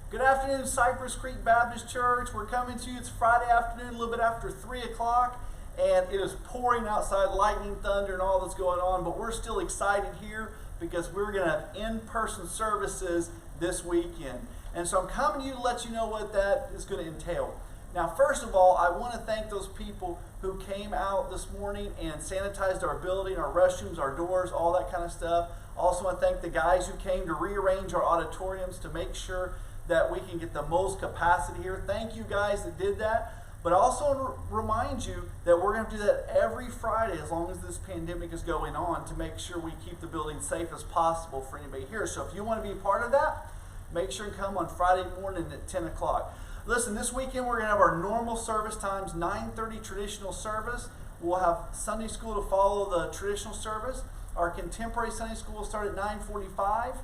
Good afternoon, Cypress Creek Baptist Church. We're coming to you. It's Friday afternoon, a little bit after 3 o'clock, and it is pouring outside, lightning, thunder, and all that's going on, but we're still excited here because we're going to have in-person services this weekend. And so I'm coming to you to let you know what that is going to entail. Now, first of all, I want to thank those people who came out this morning and sanitized our building, our restrooms, our doors, all that kind of stuff. Also want to thank the guys who came to rearrange our auditoriums to make sure that we can get the most capacity here. Thank you guys that did that. But I also want to remind you that we're going to do that every Friday as long as this pandemic is going on to make sure we keep the building safe as possible for anybody here. So if you want to be a part of that, make sure and come on Friday morning at 10 o'clock. Listen, this weekend we're going to have our normal service times, 9:30 traditional service. We'll have Sunday school to follow the traditional service. Our contemporary Sunday school will start at 9:45.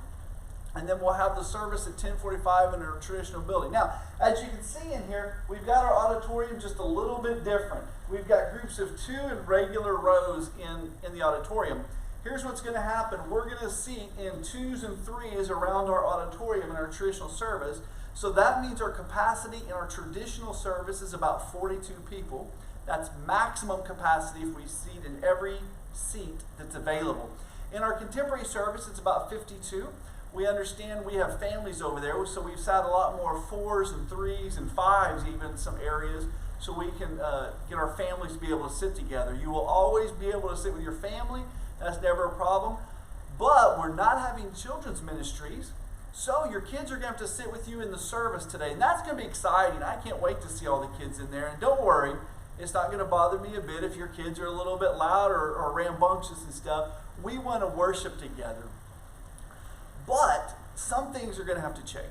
And then we'll have the service at 10:45 in our traditional building. Now, as you can see in here, we've got our auditorium just a little bit different. We've got groups of 2 in regular rows in the auditorium. Here's what's going to happen. We're going to seat in 2s and 3s around our auditorium in our traditional service. So that means our capacity in our traditional service is about 42 people. That's maximum capacity if we seat in every seat that's available. In our contemporary service, it's about 52. We understand we have families over there, so we've sat a lot more 4s and 3s and 5s even in some areas, so we can get our families to be able to sit together. You will always be able to sit with your family. That's never a problem. But we're not having children's ministries, so your kids are going to have to sit with you in the service today. And that's going to be exciting. I can't wait to see all the kids in there. And don't worry, it's not going to bother me a bit if your kids are a little bit loud or rambunctious and stuff. We want to worship together. But some things are going to have to change.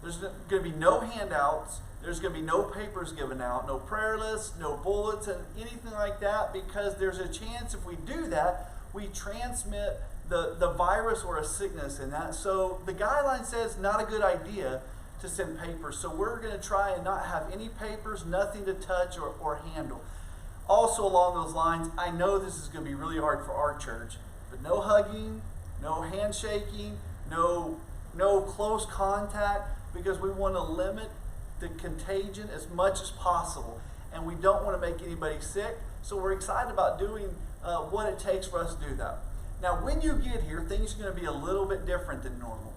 There's going to be no handouts. There's going to be no papers given out, no prayer lists, no bullets, and anything like that, because there's a chance if we do that, we transmit the virus or a sickness in that. So the guideline says not a good idea to send papers. So we're going to try and not have any papers, nothing to touch or handle. Also along those lines, I know this is going to be really hard for our church, but no hugging, no handshaking, no close contact, because we want to limit the contagion as much as possible. And we don't want to make anybody sick, so we're excited about doing what it takes for us to do that. Now, when you get here, things are going to be a little bit different than normal.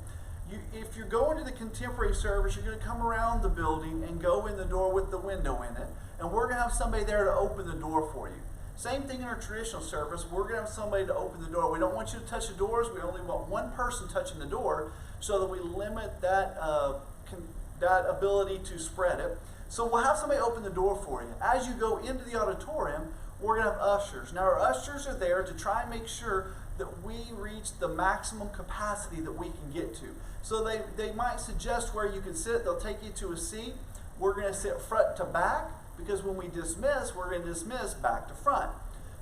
If you're going to the contemporary service, you're going to come around the building and go in the door with the window in it, and we're going to have somebody there to open the door for you. Same thing in our traditional service. We're going to have somebody to open the door. We don't want you to touch the doors. We only want one person touching the door so that we limit that ability to spread it. So we'll have somebody open the door for you. As you go into the auditorium, we're going to have ushers. Now, our ushers are there to try and make sure that we reach the maximum capacity that we can get to. So they might suggest where you can sit. They'll take you to a seat. We're going to sit front to back, because when we dismiss, we're going to dismiss back to front.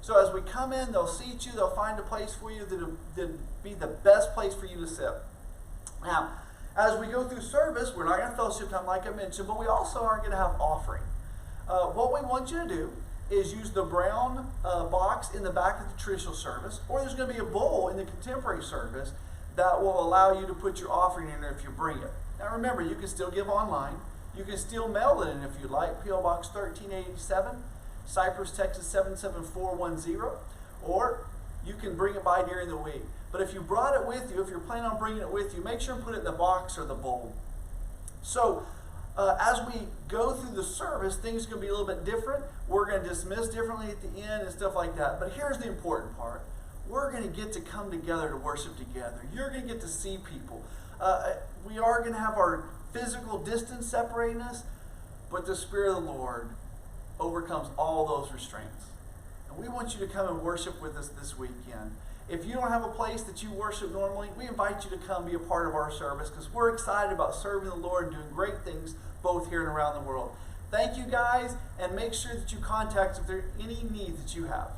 So as we come in, they'll seat you, they'll find a place for you that'll be the best place for you to sit. Now, as we go through service, we're not going to fellowship time like I mentioned, but we also aren't going to have offering. What we want you to do is use the brown box in the back of the traditional service, or there's going to be a bowl in the contemporary service that will allow you to put your offering in there if you bring it. Now remember, you can still give online. You can still mail it in if you'd like. P.O. Box 1387, Cypress, Texas 77410. Or you can bring it by during the week. But if you brought it with you, if you're planning on bringing it with you, make sure and put it in the box or the bowl. So as we go through the service, things are going to be a little bit different. We're going to dismiss differently at the end and stuff like that. But here's the important part. We're going to get to come together to worship together. You're going to get to see people. We are going to have our physical distance separating us, but the Spirit of the Lord overcomes all those restraints. And we want you to come and worship with us this weekend. If you don't have a place that you worship normally, we invite you to come be a part of our service, because we're excited about serving the Lord and doing great things both here and around the world. Thank you guys, and make sure that you contact us if there are any needs that you have.